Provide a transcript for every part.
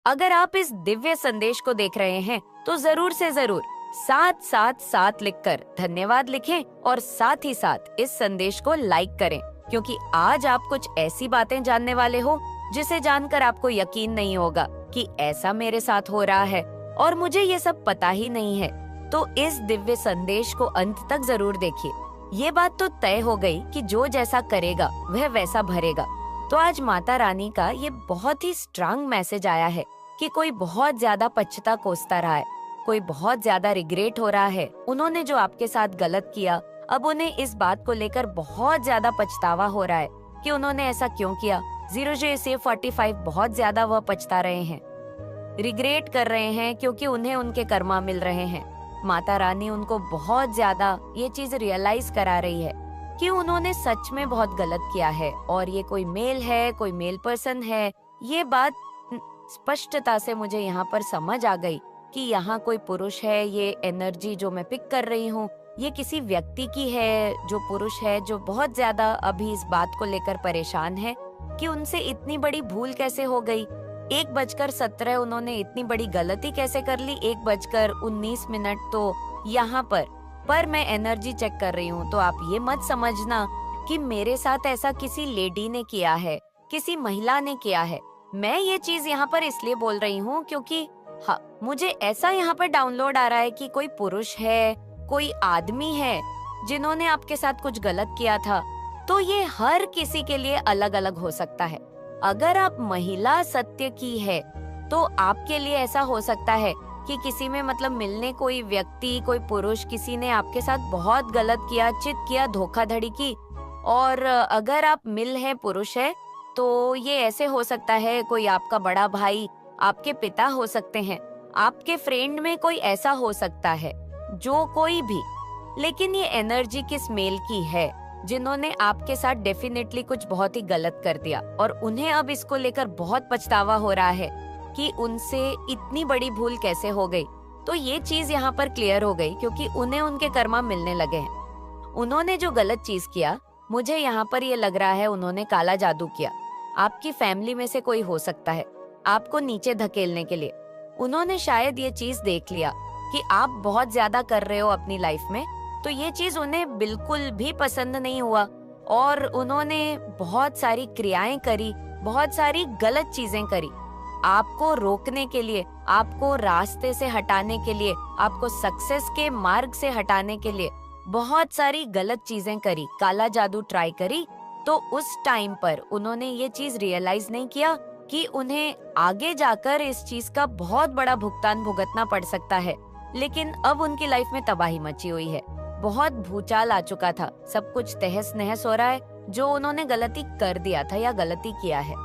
अगर आप इस दिव्य संदेश को देख रहे हैं तो जरूर से जरूर 777 लिखकर धन्यवाद लिखें और साथ ही साथ इस संदेश को लाइक करें, क्योंकि आज आप कुछ ऐसी बातें जानने वाले हो जिसे जानकर आपको यकीन नहीं होगा कि ऐसा मेरे साथ हो रहा है और मुझे ये सब पता ही नहीं है। तो इस दिव्य संदेश को अंत तक जरूर देखिए। ये बात तो तय हो गई कि जो जैसा करेगा वह वैसा भरेगा। तो आज माता रानी का ये बहुत ही स्ट्रांग मैसेज आया है कि कोई बहुत ज्यादा पछता कोसता रहा है, कोई बहुत ज्यादा रिग्रेट हो रहा है। उन्होंने जो आपके साथ गलत किया, अब उन्हें इस बात को लेकर बहुत ज्यादा पछतावा हो रहा है कि उन्होंने ऐसा क्यों किया। 0J45 बहुत ज्यादा वह पछता रहे हैं, रिग्रेट कर रहे हैं, क्योंकि उन्हें उनके कर्मा मिल रहे हैं। माता रानी उनको बहुत ज्यादा ये चीज रियलाइज करा रही है कि उन्होंने सच में बहुत गलत किया है और ये कोई मेल है, कोई मेल पर्सन है। ये बात स्पष्टता से मुझे यहाँ पर समझ आ गई कि यहाँ कोई पुरुष है। ये एनर्जी जो मैं पिक कर रही हूँ ये किसी व्यक्ति की है, जो पुरुष है, जो बहुत ज्यादा अभी इस बात को लेकर परेशान है कि उनसे इतनी बड़ी भूल कैसे हो गई। 1:17 उन्होंने इतनी बड़ी गलती कैसे कर ली। 1:19 तो यहाँ पर मैं एनर्जी चेक कर रही हूँ। तो आप ये मत समझना कि मेरे साथ ऐसा किसी लेडी ने किया है, किसी महिला ने किया है। मैं ये चीज यहाँ पर इसलिए बोल रही हूँ क्योंकि मुझे ऐसा यहाँ पर डाउनलोड आ रहा है कि कोई पुरुष है, कोई आदमी है जिन्होंने आपके साथ कुछ गलत किया था। तो ये हर किसी के लिए अलग अलग हो सकता है। अगर आप महिला सत्य की है तो आपके लिए ऐसा हो सकता है कि किसी में मतलब मिलने कोई व्यक्ति, कोई पुरुष, किसी ने आपके साथ बहुत गलत किया, चिट किया, धोखाधड़ी की। और अगर आप मिल है, पुरुष है, तो ये ऐसे हो सकता है कोई आपका बड़ा भाई, आपके पिता हो सकते हैं, आपके फ्रेंड में कोई ऐसा हो सकता है, जो कोई भी। लेकिन ये एनर्जी किस मेल की है जिन्होंने आपके साथ डेफिनेटली कुछ बहुत ही गलत कर दिया और उन्हें अब इसको लेकर बहुत पछतावा हो रहा है कि उनसे इतनी बड़ी भूल कैसे हो गई। तो ये चीज यहाँ पर क्लियर हो गई क्योंकि उन्हें उनके कर्मा मिलने लगे हैं। उन्होंने जो गलत चीज किया, मुझे यहाँ पर ये लग रहा है उन्होंने काला जादू किया। आपकी फैमिली में से कोई हो सकता है आपको नीचे धकेलने के लिए। उन्होंने शायद ये चीज देख लिया कि आप बहुत ज्यादा कर रहे हो अपनी लाइफ में, तो ये चीज उन्हें बिल्कुल भी पसंद नहीं हुआ और उन्होंने बहुत सारी क्रियाएं करी, बहुत सारी गलत चीजें करी आपको रोकने के लिए, आपको रास्ते से हटाने के लिए, आपको सक्सेस के मार्ग से हटाने के लिए बहुत सारी गलत चीजें करी, काला जादू ट्राई करी। तो उस टाइम पर उन्होंने ये चीज रियलाइज नहीं किया कि उन्हें आगे जाकर इस चीज का बहुत बड़ा भुगतान भुगतना पड़ सकता है। लेकिन अब उनकी लाइफ में तबाही मची हुई है, बहुत भूचाल आ चुका था, सब कुछ तहस नहस हो रहा है जो उन्होंने गलती कर दिया था या गलती किया है।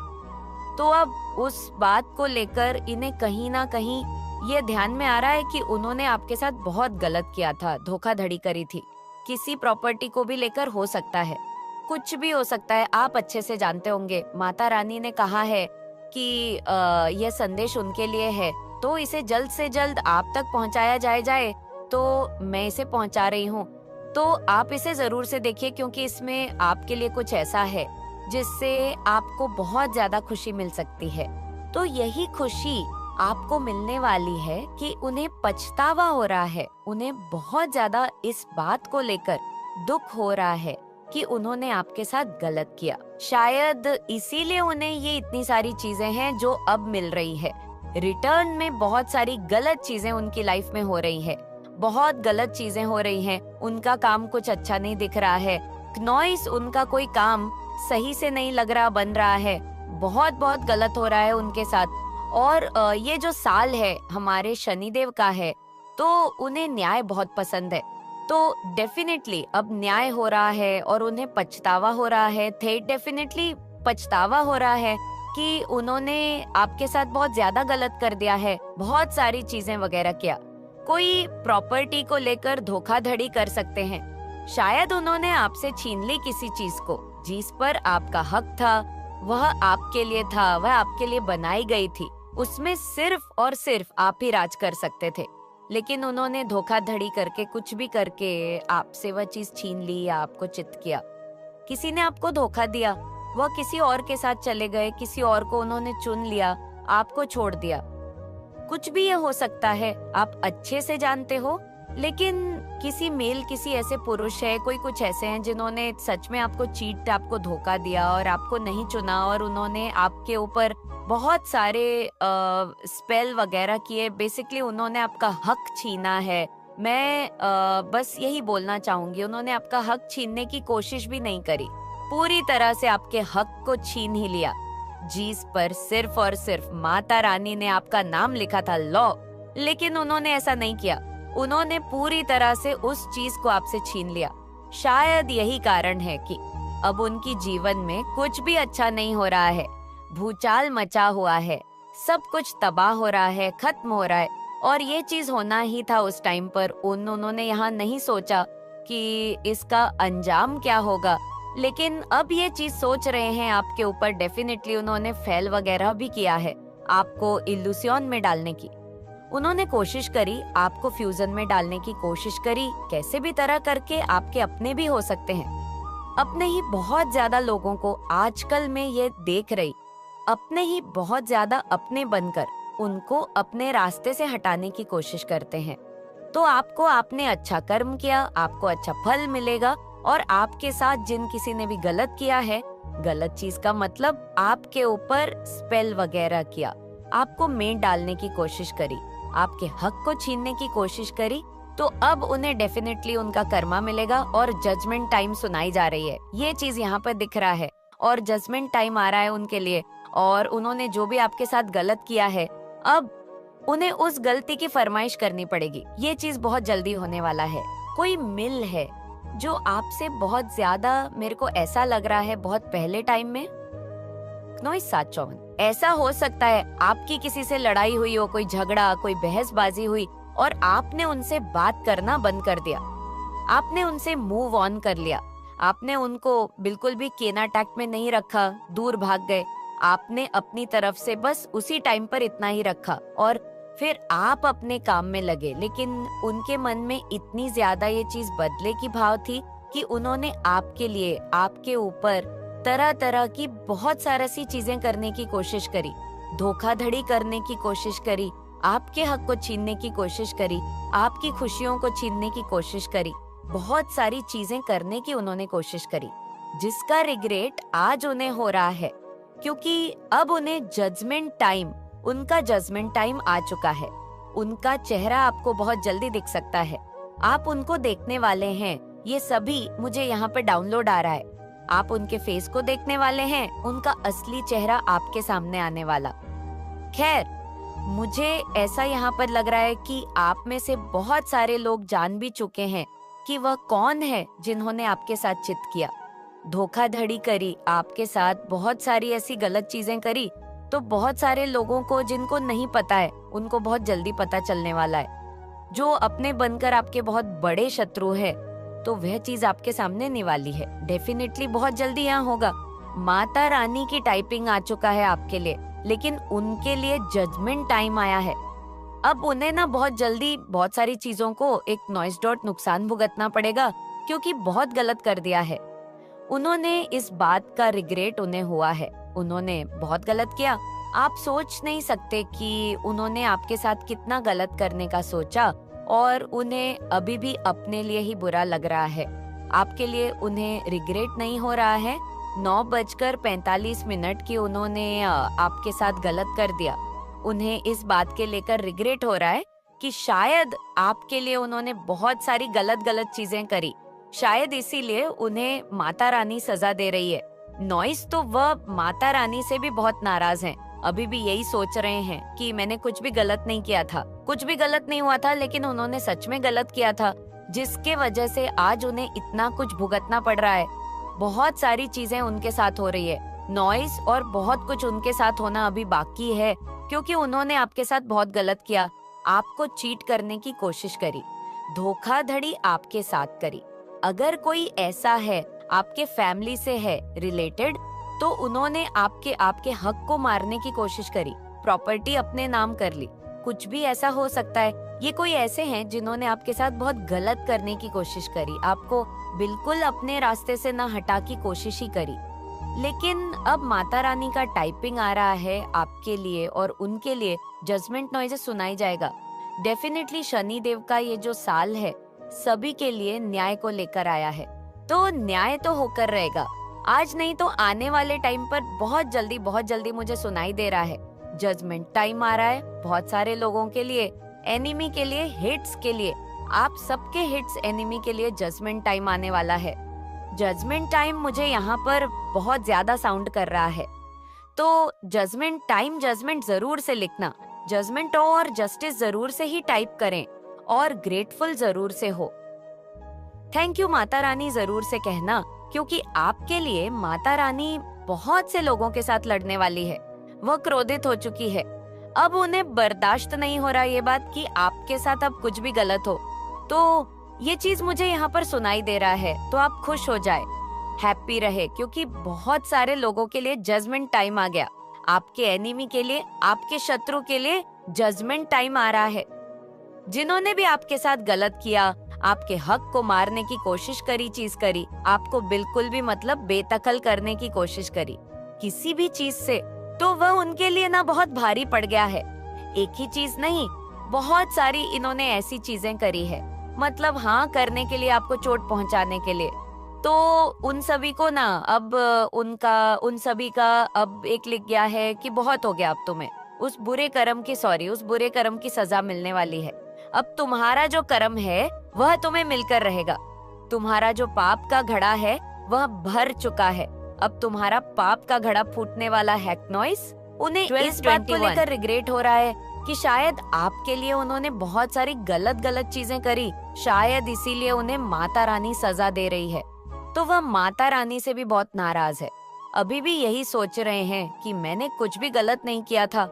तो अब उस बात को लेकर इन्हें कहीं ना कहीं ये ध्यान में आ रहा है कि उन्होंने आपके साथ बहुत गलत किया था, धोखाधड़ी करी थी। किसी प्रॉपर्टी को भी लेकर हो सकता है, कुछ भी हो सकता है। आप अच्छे से जानते होंगे, माता रानी ने कहा है कि यह संदेश उनके लिए है, तो इसे जल्द से जल्द आप तक पहुंचाया जाए, तो मैं इसे पहुंचा रही हूँ। तो आप इसे जरूर से देखिए क्योंकि इसमें आपके लिए कुछ ऐसा है जिससे आपको बहुत ज्यादा खुशी मिल सकती है। तो यही खुशी आपको मिलने वाली है कि उन्हें पछतावा हो रहा है, उन्हें बहुत ज्यादा इस बात को लेकर दुख हो रहा है कि उन्होंने आपके साथ गलत किया। शायद इसीलिए उन्हें ये इतनी सारी चीजें हैं जो अब मिल रही है। रिटर्न में बहुत सारी गलत चीजें उनकी लाइफ में हो रही है, बहुत गलत चीजें हो रही हैं। उनका काम कुछ अच्छा नहीं दिख रहा है, नॉइस उनका कोई काम सही से नहीं लग रहा, बन रहा है, बहुत बहुत गलत हो रहा है उनके साथ। और ये जो साल है हमारे शनिदेव का है, तो उन्हें न्याय बहुत पसंद है। तो डेफिनेटली अब न्याय हो रहा है और उन्हें पछतावा हो रहा है, डेफिनेटली पछतावा हो रहा है कि उन्होंने आपके साथ बहुत ज्यादा गलत कर दिया है, बहुत सारी चीजें वगैरह किया। कोई प्रॉपर्टी को लेकर धोखाधड़ी कर सकते हैं, शायद उन्होंने आपसे छीन ली किसी चीज को जिस पर आपका हक था, वह आपके लिए था, वह आपके लिए बनाई गई थी, उसमें सिर्फ और सिर्फ आप ही राज कर सकते थे। लेकिन उन्होंने धोखाधड़ी करके, कुछ भी करके आपसे वह चीज छीन ली या आपको चित किया। किसी ने आपको धोखा दिया, वह किसी और के साथ चले गए, किसी और को उन्होंने चुन लिया, आपको छोड़ दिया। कुछ भी ये हो सकता है, आप अच्छे से जानते हो, लेकिन किसी मेल, किसी ऐसे पुरुष है, कोई कुछ ऐसे हैं जिन्होंने सच में आपको चीट, आपको धोखा दिया और आपको नहीं चुना, और उन्होंने आपके ऊपर बहुत सारे स्पेल वगैरह किए। बेसिकली उन्होंने आपका हक छीना है। मैं बस यही बोलना चाहूंगी, उन्होंने आपका हक छीनने की कोशिश भी नहीं करी, पूरी तरह से आपके हक को छीन ही लिया। जिस पर सिर्फ और सिर्फ माता रानी ने आपका नाम लिखा था, लॉ, लेकिन उन्होंने ऐसा नहीं किया। उन्होंने पूरी तरह से उस चीज को आपसे छीन लिया। शायद यही कारण है कि अब उनकी जीवन में कुछ भी अच्छा नहीं हो रहा है। भूचाल मचा हुआ है, सब कुछ तबाह हो रहा है, खत्म हो रहा है। और ये चीज होना ही था उस टाइम पर। उन्होंने यहाँ नहीं सोचा कि इसका अंजाम क्या होगा, लेकिन अब ये चीज सोच रहे हैं आपके ऊपर। डेफिनेटली उन्होंने फेल वगैरह भी किया है आपको इल्यूसियन में डालने की। उन्होंने कोशिश करी, आपको फ्यूजन में डालने की कोशिश करी, कैसे भी तरह करके आपके अपने भी हो सकते हैं। अपने ही बहुत ज्यादा लोगों को आजकल में ये देख रही, अपने ही बहुत ज्यादा अपने बनकर उनको अपने रास्ते से हटाने की कोशिश करते हैं। तो आपने अच्छा कर्म किया, आपको अच्छा फल मिलेगा। और आपके साथ जिन किसी ने भी गलत किया है, गलत चीज का मतलब आपके ऊपर स्पेल वगैरह किया, आपको में डालने की कोशिश करी, आपके हक को छीनने की कोशिश करी, तो अब उन्हें डेफिनेटली उनका कर्मा मिलेगा। और जजमेंट टाइम सुनाई जा रही है, ये चीज यहाँ पर दिख रहा है, और जजमेंट टाइम आ रहा है उनके लिए। और उन्होंने जो भी आपके साथ गलत किया है, अब उन्हें उस गलती की फरमाइश करनी पड़ेगी। ये चीज बहुत जल्दी होने वाला है। कोई मिल है जो आपसे बहुत ज्यादा, मेरे को ऐसा लग रहा है, बहुत पहले टाइम में, 1954, ऐसा हो सकता है आपकी किसी से लड़ाई हुई हो, कोई झगड़ा, कोई बहसबाजी हुई, और आपने उनसे बात करना बंद कर दिया। आपने उनसे मूव ऑन कर लिया। आपने उनको बिल्कुल भी केना टैक्ट में नहीं रखा, दूर भाग गए। आपने अपनी तरफ से बस उसी टाइम पर इतना ही रखा, और फिर आप अपने काम में लगे। लेकिन उनके मन में इतनी ज्यादा ये चीज बदले की भाव थी कि उन्होंने आपके लिए, आपके ऊपर तरह तरह की बहुत सारी सी चीजें करने की कोशिश करी, धोखाधड़ी करने की कोशिश करी, आपके हक को छीनने की कोशिश करी, आपकी खुशियों को छीनने की कोशिश करी, बहुत सारी चीजें करने की उन्होंने कोशिश करी, जिसका रिग्रेट आज उन्हें हो रहा है। क्योंकि अब उन्हें जजमेंट टाइम, उनका जजमेंट टाइम आ चुका है। उनका चेहरा आपको बहुत जल्दी दिख सकता है, आप उनको देखने वाले हैं। ये सभी मुझे यहाँ पे डाउनलोड आ रहा है। आप उनके फेस को देखने वाले हैं, उनका असली चेहरा आपके सामने आने वाला। खैर, मुझे ऐसा यहाँ पर लग रहा है कि आप में से बहुत सारे लोग जान भी चुके हैं कि वह कौन है जिन्होंने आपके साथ चिट किया, धोखाधड़ी करी, आपके साथ बहुत सारी ऐसी गलत चीजें करी। तो बहुत सारे लोगों को जिनको नहीं पता है, उनको बहुत जल्दी पता चलने वाला है। जो अपने बनकर आपके बहुत बड़े शत्रु है, तो वह चीज आपके सामने नहीं वाली है। डेफिनेटली बहुत जल्दी यहाँ होगा। माता रानी की टाइपिंग आ चुका है आपके लिए, लेकिन उनके लिए जजमेंट टाइम आया है। अब उन्हें ना बहुत जल्दी बहुत सारी चीजों को एक नॉइस डॉट नुकसान भुगतना पड़ेगा, क्योंकि बहुत गलत कर दिया है। उन्होंने इस बात का रिग्रेट उन्हें हुआ है, उन्होंने बहुत गलत किया। आप सोच नहीं सकते कि उन्होंने आपके साथ कितना गलत करने का सोचा, और उन्हें अभी भी अपने लिए ही बुरा लग रहा है। आपके लिए उन्हें रिग्रेट नहीं हो रहा है। 9:45 की उन्होंने आपके साथ गलत कर दिया। उन्हें इस बात के लेकर रिग्रेट हो रहा है कि शायद आपके लिए उन्होंने बहुत सारी गलत चीजें करी, शायद इसीलिए उन्हें माता रानी सजा दे रही है। नॉइस तो वह माता रानी से भी बहुत नाराज हैं। अभी भी यही सोच रहे हैं कि मैंने कुछ भी गलत नहीं किया था, कुछ भी गलत नहीं हुआ था, लेकिन उन्होंने सच में गलत किया था, जिसके वजह से आज उन्हें इतना कुछ भुगतना पड़ रहा है। बहुत सारी चीजें उनके साथ हो रही है। नॉइस और बहुत कुछ उनके साथ होना अभी बाकी है, क्योंकि उन्होंने आपके साथ बहुत गलत किया, आपको चीट करने की कोशिश करी, धोखाधड़ी आपके साथ करी। अगर कोई ऐसा है, आपके फैमिली से है रिलेटेड, तो उन्होंने आपके हक को मारने की कोशिश करी, प्रॉपर्टी अपने नाम कर ली, कुछ भी ऐसा हो सकता है। ये कोई ऐसे हैं जिन्होंने आपके साथ बहुत गलत करने की कोशिश करी, आपको बिल्कुल अपने रास्ते से ना हटा की कोशिश ही करी। लेकिन अब माता रानी का टाइपिंग आ रहा है आपके लिए और उनके लिए जजमेंट नॉइजेस सुनाई जाएगा। डेफिनेटली शनि देव का ये जो साल है सभी के लिए न्याय को लेकर आया है, तो न्याय तो होकर रहेगा। आज नहीं तो आने वाले टाइम पर बहुत जल्दी मुझे सुनाई दे रहा है जजमेंट टाइम आ रहा है बहुत सारे लोगों के लिए, एनिमी के लिए, हिट्स के लिए, आप सबके हिट्स एनिमी के लिए जजमेंट टाइम आने वाला है। जजमेंट टाइम मुझे यहाँ पर बहुत ज्यादा साउंड कर रहा है, तो जजमेंट टाइम जजमेंट जरूर से लिखना, जजमेंट और जस्टिस जरूर से ही टाइप करें और ग्रेटफुल जरूर से हो। थैंक यू माता रानी जरूर से कहना, क्योंकि आपके लिए माता रानी बहुत से लोगों के साथ लड़ने वाली है। वह क्रोधित हो चुकी है, अब उन्हें बर्दाश्त नहीं हो रहा ये बात कि आपके साथ अब कुछ भी गलत हो। तो ये चीज मुझे यहाँ पर सुनाई दे रहा है, तो आप खुश हो जाए, हैप्पी रहे, क्योंकि बहुत सारे लोगों के लिए जजमेंट टाइम आ गया। आपके एनिमी के लिए, आपके शत्रु के लिए जजमेंट टाइम आ रहा है। जिन्होंने भी आपके साथ गलत किया, आपके हक को मारने की कोशिश करी, आपको बिल्कुल भी मतलब बेदखल करने की कोशिश करी किसी भी चीज से, तो वह उनके लिए ना बहुत भारी पड़ गया है। एक ही चीज नहीं, बहुत सारी इन्होंने ऐसी चीजें करी है, मतलब हाँ करने के लिए, आपको चोट पहुंचाने के लिए। तो उन सभी को ना अब उन सभी का अब एक लिख गया है कि बहुत हो गया, अब तुम्हें उस बुरे कर्म की सजा मिलने वाली है। अब तुम्हारा जो कर्म है वह तुम्हें मिलकर रहेगा। तुम्हारा जो पाप का घड़ा है वह भर चुका है। अब तुम्हारा पाप का घड़ा फूटने वाला है। नॉइस उन्हें इस बात को लेकर रिग्रेट हो रहा है कि शायद आपके लिए उन्होंने बहुत सारी गलत चीजें करी, शायद इसीलिए उन्हें माता रानी सजा दे रही है। तो वह माता रानी से भी बहुत नाराज है, अभी भी यही सोच रहे हैं कि मैंने कुछ भी गलत नहीं किया था,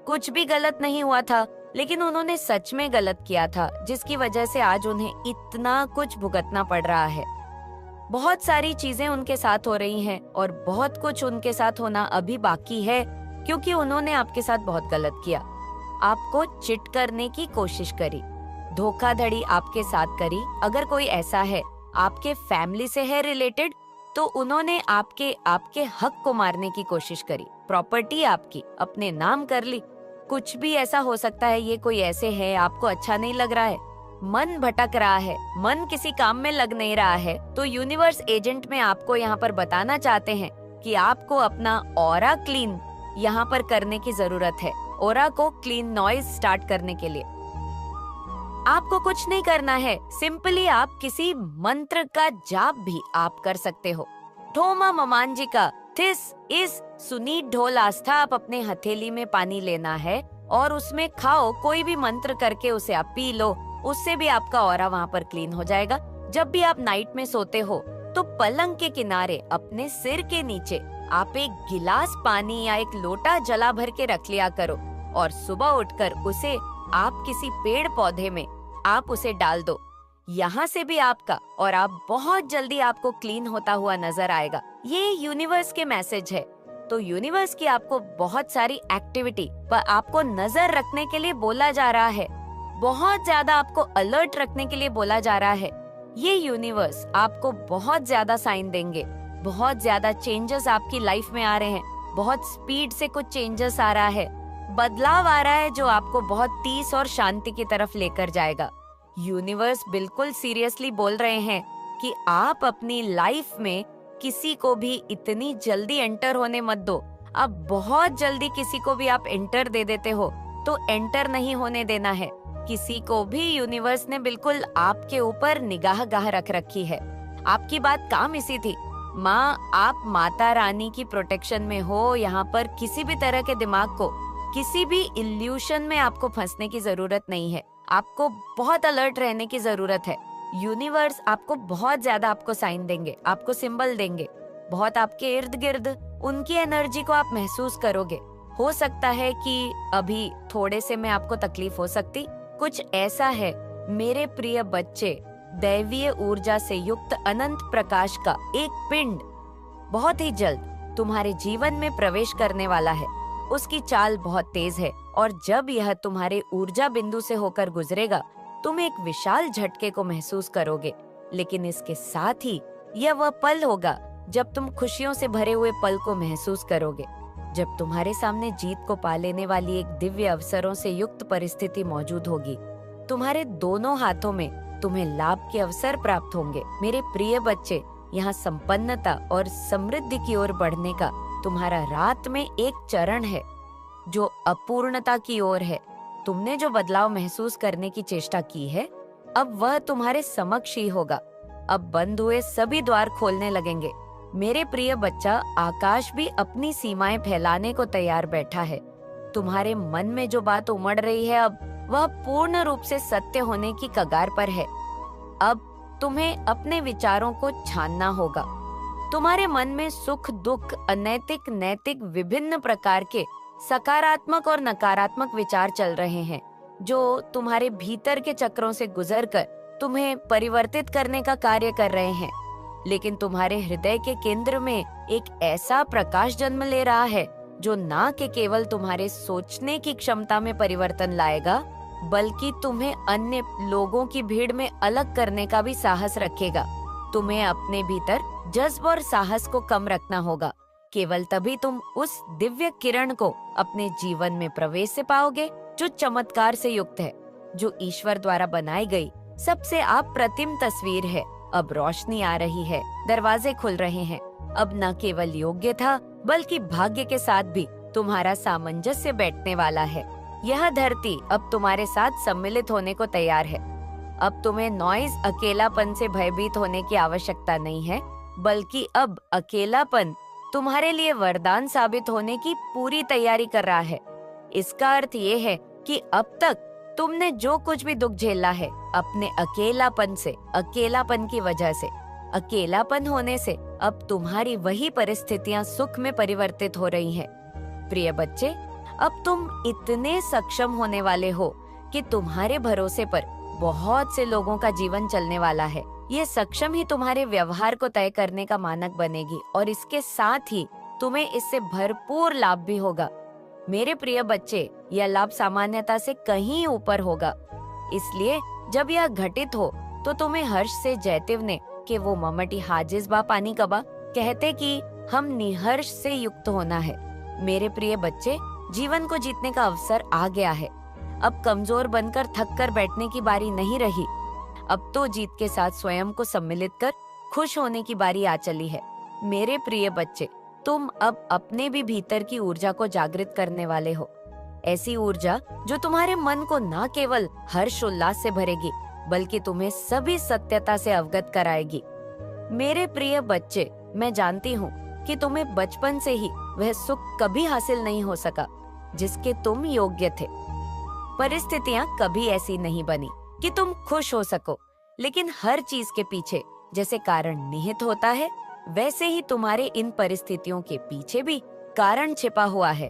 कुछ भी गलत नहीं हुआ था, लेकिन उन्होंने सच में गलत किया था, जिसकी वजह से आज उन्हें इतना कुछ भुगतना पड़ रहा है। बहुत सारी चीजें उनके साथ हो रही हैं और बहुत कुछ उनके साथ होना अभी बाकी है, क्योंकि उन्होंने आपके साथ बहुत गलत किया। आपको चिट करने की कोशिश करी, धोखाधड़ी आपके साथ करी। अगर कोई ऐसा है आपके फैमिली से है रिलेटेड, तो उन्होंने आपके हक को मारने की कोशिश करी, प्रॉपर्टी आपकी अपने नाम कर ली। कुछ भी ऐसा हो सकता है, ये कोई ऐसे है आपको अच्छा नहीं लग रहा है, मन भटक रहा है, मन किसी काम में लग नहीं रहा है, तो यूनिवर्स एजेंट में आपको यहाँ पर बताना चाहते हैं कि आपको अपना ऑरा क्लीन यहाँ पर करने की जरूरत है। ऑरा को क्लीन नॉइज स्टार्ट करने के लिए आपको कुछ नहीं करना है, सिंपली आप किसी मंत्र का जाप भी आप कर सकते हो। ठोमा ममान जी का थिस इस सुनीत ढोल आस्था आप अपने हथेली में पानी लेना है और उसमें खाओ, कोई भी मंत्र करके उसे आप पी लो, उससे भी आपका ऑरा वहाँ पर क्लीन हो जाएगा। जब भी आप नाइट में सोते हो तो पलंग के किनारे अपने सिर के नीचे आप एक गिलास पानी या एक लोटा जला भर के रख लिया करो और सुबह उठकर उसे आप किसी पेड़ पौधे में आप उसे डाल दो। यहाँ से भी आपका और आप बहुत जल्दी आपको क्लीन होता हुआ नजर आएगा। ये यूनिवर्स के मैसेज है। तो यूनिवर्स की आपको बहुत सारी एक्टिविटी पर आपको नजर रखने के लिए बोला जा रहा है, बहुत ज्यादा आपको अलर्ट रखने के लिए बोला जा रहा है। ये यूनिवर्स आपको बहुत ज्यादा साइन देंगे, बहुत ज्यादा चेंजेस आपकी लाइफ में आ रहे हैं, बहुत स्पीड से कुछ चेंजेस आ रहा है, बदलाव आ रहा है जो आपको बहुत पीस और शांति की तरफ लेकर जाएगा। यूनिवर्स बिल्कुल सीरियसली बोल रहे हैं कि आप अपनी लाइफ में किसी को भी इतनी जल्दी एंटर होने मत दो। अब बहुत जल्दी किसी को भी आप एंटर दे देते हो, तो एंटर नहीं होने देना है किसी को भी। यूनिवर्स ने बिल्कुल आपके ऊपर निगाह रख रखी है। आपकी बात काम इसी थी, माँ आप माता रानी की प्रोटेक्शन में हो। यहाँ पर किसी भी तरह के दिमाग को किसी भी इल्यूशन में आपको फंसने की जरूरत नहीं है। आपको बहुत अलर्ट रहने की जरूरत है। यूनिवर्स आपको बहुत ज्यादा आपको साइन देंगे, आपको सिंबल देंगे, बहुत आपके इर्द गिर्द उनकी एनर्जी को आप महसूस करोगे। हो सकता है कि अभी थोड़े से में आपको तकलीफ हो सकती, कुछ ऐसा है मेरे प्रिय बच्चे, दैवीय ऊर्जा से युक्त अनंत प्रकाश का एक पिंड बहुत ही जल्द तुम्हारे जीवन में प्रवेश करने वाला है। उसकी चाल बहुत तेज है और जब यह तुम्हारे ऊर्जा बिंदु से होकर गुजरेगा, तुम एक विशाल झटके को महसूस करोगे। लेकिन इसके साथ ही यह वह पल होगा जब तुम खुशियों से भरे हुए पल को महसूस करोगे, जब तुम्हारे सामने जीत को पा लेने वाली एक दिव्य अवसरों से युक्त परिस्थिति मौजूद होगी। तुम्हारे दोनों हाथों में तुम्हें लाभ के अवसर प्राप्त होंगे। मेरे प्रिय बच्चे, यहाँ संपन्नता और समृद्धि की ओर बढ़ने का तुम्हारा रात में एक चरण है जो अपूर्णता की ओर है। तुमने जो बदलाव महसूस करने की चेष्टा की है, अब वह तुम्हारे समक्ष ही होगा। अब बंद हुए सभी द्वार खोलने लगेंगे। मेरे प्रिय बच्चा, आकाश भी अपनी सीमाएं फैलाने को तैयार बैठा है। तुम्हारे मन में जो बात उमड़ रही है, अब वह पूर्ण रूप से सत्य होने की कगार पर है। अब तुम्हें अपने विचारों को छानना होगा। तुम्हारे मन में सुख, दुख, अनैतिक, नैतिक, विभिन्न प्रकार के सकारात्मक और नकारात्मक विचार चल रहे हैं, जो तुम्हारे भीतर के चक्रों से गुजरकर तुम्हें परिवर्तित करने का कार्य कर रहे हैं। लेकिन तुम्हारे हृदय के केंद्र में एक ऐसा प्रकाश जन्म ले रहा है जो ना कि केवल तुम्हारे सोचने की क्षमता में परिवर्तन लाएगा, बल्कि तुम्हें अन्य लोगों की भीड़ में अलग करने का भी साहस रखेगा। तुम्हें अपने भीतर जज्बा और साहस को कम रखना होगा। केवल तभी तुम उस दिव्य किरण को अपने जीवन में प्रवेश से पाओगे जो चमत्कार से युक्त है, जो ईश्वर द्वारा बनाई गई सबसे अप्रतिम तस्वीर है। अब रोशनी आ रही है, दरवाजे खुल रहे हैं। अब न केवल योग्य था, बल्कि भाग्य के साथ भी तुम्हारा सामंजस्य बैठने वाला है। यह धरती अब तुम्हारे साथ सम्मिलित होने को तैयार है। अब तुम्हें नॉइज, अकेलापन से भयभीत होने की आवश्यकता नहीं है, बल्कि अब अकेलापन तुम्हारे लिए वरदान साबित होने की पूरी तैयारी कर रहा है। इसका अर्थ ये है कि अब तक तुमने जो कुछ भी दुख झेला है, अपने अकेलापन से, अकेलापन की वजह से, अकेलापन होने से अब तुम्हारी वही परिस्थितियां सुख में परिवर्तित हो रही हैं। प्रिय बच्चे, अब तुम इतने सक्षम होने वाले हो कि तुम्हारे भरोसे पर बहुत से लोगों का जीवन चलने वाला है। ये सक्षम ही तुम्हारे व्यवहार को तय करने का मानक बनेगी और इसके साथ ही तुम्हें इससे भरपूर लाभ भी होगा। मेरे प्रिय बच्चे, यह लाभ सामान्यता से कहीं ऊपर होगा। इसलिए जब यह घटित हो तो तुम्हें हर्ष से जयतिव ने कि वो ममटी हाजिज बा पानी कबा कहते कि हम निहर्ष से युक्त होना है। मेरे प्रिय बच्चे, जीवन को जीतने का अवसर आ गया है। अब कमजोर बनकर थक कर बैठने की बारी नहीं रही। अब तो जीत के साथ स्वयं को सम्मिलित कर खुश होने की बारी आ चली है। मेरे प्रिय बच्चे, तुम अब अपने भी भीतर की ऊर्जा को जागृत करने वाले हो। ऐसी ऊर्जा जो तुम्हारे मन को न केवल हर्ष उल्लास से भरेगी, बल्कि तुम्हें सभी सत्यता से अवगत कराएगी। मेरे प्रिय बच्चे, मैं जानती हूँ कि तुम्हें बचपन से ही वह सुख कभी हासिल नहीं हो सका जिसके तुम योग्य थे। परिस्थितियाँ कभी ऐसी नहीं बनी कि तुम खुश हो सको, लेकिन हर चीज के पीछे जैसे कारण निहित होता है, वैसे ही तुम्हारे इन परिस्थितियों के पीछे भी कारण छिपा हुआ है।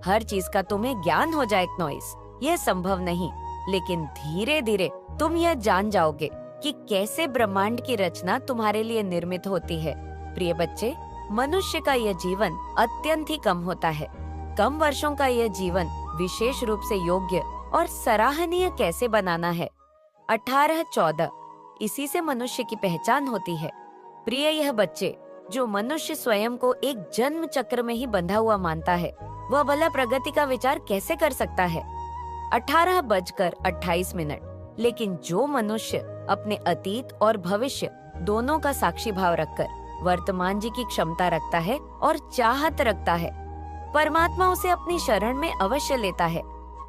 हर चीज का तुम्हें ज्ञान हो जाए नॉइस, यह संभव नहीं, लेकिन धीरे धीरे तुम यह जान जाओगे कि कैसे ब्रह्मांड की रचना तुम्हारे लिए निर्मित होती है। प्रिय बच्चे, मनुष्य का यह जीवन अत्यंत ही कम होता है। कम वर्षों का यह जीवन विशेष रूप से योग्य और सराहनीय कैसे बनाना है। 18-14 इसी से मनुष्य की पहचान होती है। प्रिय यह बच्चे, जो मनुष्य स्वयं को एक जन्म चक्र में ही बंधा हुआ मानता है, वह भला प्रगति का विचार कैसे कर सकता है। 18:28। लेकिन जो मनुष्य अपने अतीत और भविष्य दोनों का साक्षी भाव रखकर वर्तमान जी की क्षमता रखता है और चाहत रखता है, परमात्मा उसे अपनी शरण में अवश्य लेता है।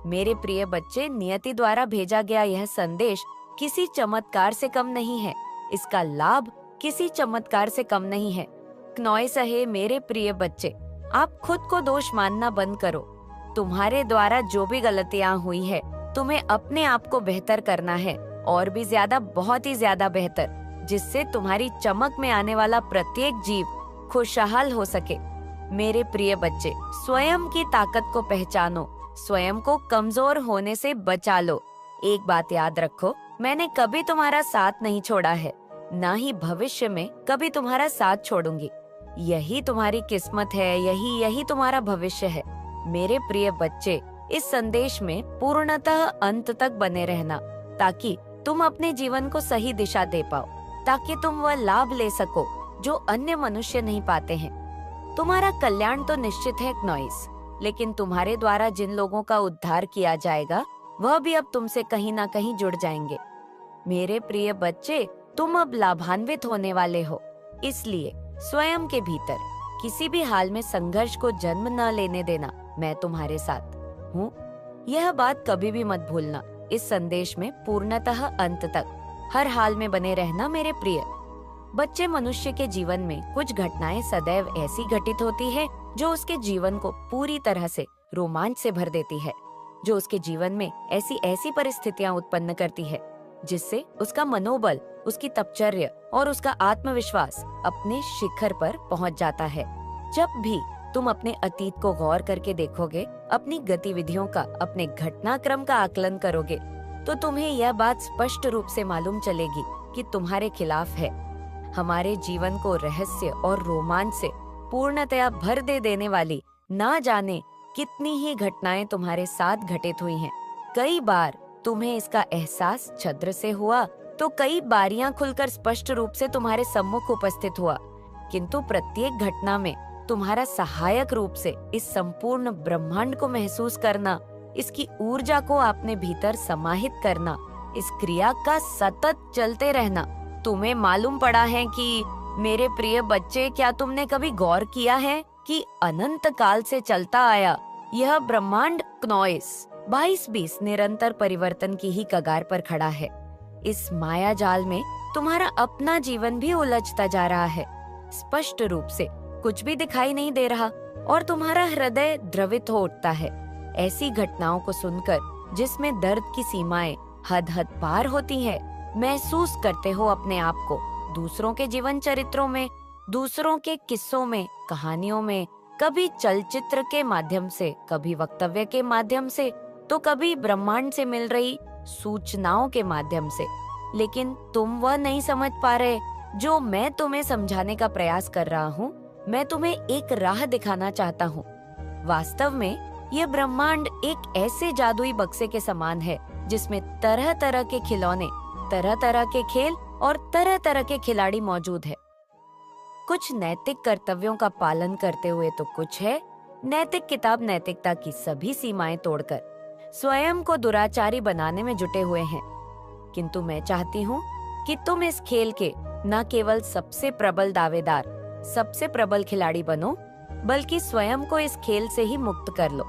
मेरे प्रिय बच्चे, नियति द्वारा भेजा गया यह संदेश किसी चमत्कार से कम नहीं है। इसका लाभ किसी चमत्कार से कम नहीं है। क्नॉइस है मेरे प्रिय बच्चे, आप खुद को दोष मानना बंद करो। तुम्हारे द्वारा जो भी गलतियां हुई है, तुम्हें अपने आप को बेहतर करना है, और भी ज्यादा, बहुत ही ज्यादा बेहतर, जिससे तुम्हारी चमक में आने वाला प्रत्येक जीव खुशहाल हो सके। मेरे प्रिय बच्चे, स्वयं की ताकत को पहचानो, स्वयं को कमजोर होने से बचा लो। एक बात याद रखो, मैंने कभी तुम्हारा साथ नहीं छोड़ा है, ना ही भविष्य में कभी तुम्हारा साथ छोड़ूंगी। यही तुम्हारी किस्मत है, यही तुम्हारा भविष्य है। मेरे प्रिय बच्चे, इस संदेश में पूर्णतः अंत तक बने रहना, ताकि तुम अपने जीवन को सही दिशा दे पाओ, ताकि तुम वह लाभ ले सको जो अन्य मनुष्य नहीं पाते हैं। तुम्हारा कल्याण तो निश्चित है क्नॉइस, लेकिन तुम्हारे द्वारा जिन लोगों का उद्धार किया जाएगा वह भी अब तुमसे कहीं ना कहीं जुड़ जाएंगे। मेरे प्रिय बच्चे, तुम अब लाभान्वित होने वाले हो, इसलिए स्वयं के भीतर किसी भी हाल में संघर्ष को जन्म न लेने देना। मैं तुम्हारे साथ हूँ, यह बात कभी भी मत भूलना। इस संदेश में पूर्णतः अंत तक हर हाल में बने रहना मेरे प्रिय बच्चे। मनुष्य के जीवन में कुछ घटनाएं सदैव ऐसी घटित होती है जो उसके जीवन को पूरी तरह से रोमांच से भर देती है, जो उसके जीवन में ऐसी ऐसी परिस्थितियां उत्पन्न करती है जिससे उसका मनोबल, उसकी तपचर्या और उसका आत्मविश्वास अपने शिखर पर पहुंच जाता है। जब भी तुम अपने अतीत को गौर करके देखोगे, अपनी गतिविधियों का, अपने घटनाक्रम का आकलन करोगे, तो तुम्हें यह बात स्पष्ट रूप से मालूम चलेगी कि तुम्हारे खिलाफ है। हमारे जीवन को रहस्य और रोमांच से पूर्णतया भर देने वाली ना जाने कितनी ही घटनाएं तुम्हारे साथ घटित हुई हैं। कई बार तुम्हें इसका एहसास छद्र से हुआ, तो कई बारियां खुलकर स्पष्ट रूप से तुम्हारे सम्मुख उपस्थित हुआ, किंतु प्रत्येक घटना में तुम्हारा सहायक रूप से इस संपूर्ण ब्रह्मांड को महसूस करना, इसकी ऊर्जा को अपने भीतर समाहित करना, इस क्रिया का सतत चलते रहना। तुम्हें मालूम पड़ा है कि मेरे प्रिय बच्चे, क्या तुमने कभी गौर किया है कि अनंत काल से चलता आया यह ब्रह्मांड क्नॉइस 22-20 निरंतर परिवर्तन की ही कगार पर खड़ा है। इस माया जाल में तुम्हारा अपना जीवन भी उलझता जा रहा है। स्पष्ट रूप से कुछ भी दिखाई नहीं दे रहा और तुम्हारा हृदय द्रवित हो उठता है ऐसी घटनाओं को सुनकर, जिसमें दर्द की सीमाएं हद हद पार होती है। महसूस करते हो अपने आप को दूसरों के जीवन चरित्रों में, दूसरों के किस्सों में, कहानियों में, कभी चलचित्र के माध्यम से, कभी वक्तव्य के माध्यम से, तो कभी ब्रह्मांड से मिल रही सूचनाओं के माध्यम से। लेकिन तुम वह नहीं समझ पा रहे जो मैं तुम्हें समझाने का प्रयास कर रहा हूँ। मैं तुम्हें एक राह दिखाना चाहता हूँ। वास्तव में यह ब्रह्मांड एक ऐसे जादुई बक्से के समान है जिसमें तरह तरह के खिलौने, तरह तरह के खेल और तरह तरह के खिलाड़ी मौजूद है। कुछ नैतिक कर्तव्यों का पालन करते हुए तो कुछ है नैतिक किताब नैतिकता की सभी सीमाएं तोड़कर स्वयं को दुराचारी बनाने में जुटे हुए हैं। किंतु मैं चाहती हूँ कि तुम इस खेल के न केवल सबसे प्रबल दावेदार, सबसे प्रबल खिलाड़ी बनो, बल्कि स्वयं को इस खेल से ही मुक्त कर लो।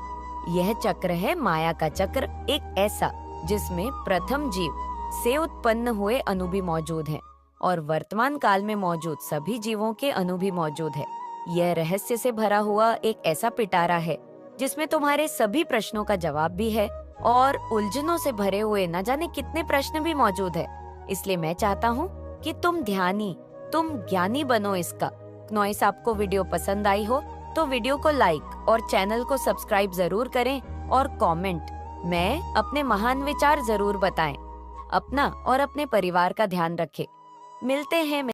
यह चक्र है माया का चक्र, एक ऐसा जिसमें प्रथम जीव से उत्पन्न हुए अणु भी मौजूद हैं और वर्तमान काल में मौजूद सभी जीवों के अणु भी मौजूद है। यह रहस्य से भरा हुआ एक ऐसा पिटारा है जिसमें तुम्हारे सभी प्रश्नों का जवाब भी है और उलझनों से भरे हुए न जाने कितने प्रश्न भी मौजूद है। इसलिए मैं चाहता हूँ कि तुम ध्यानी, तुम ज्ञानी बनो इसका। क्नॉइस आपको वीडियो पसंद आई हो तो वीडियो को लाइक और चैनल को सब्सक्राइब जरूर करें और कमेंट में अपने महान विचार जरूर बताएं। अपना और अपने परिवार का ध्यान रखें। मिलते हैं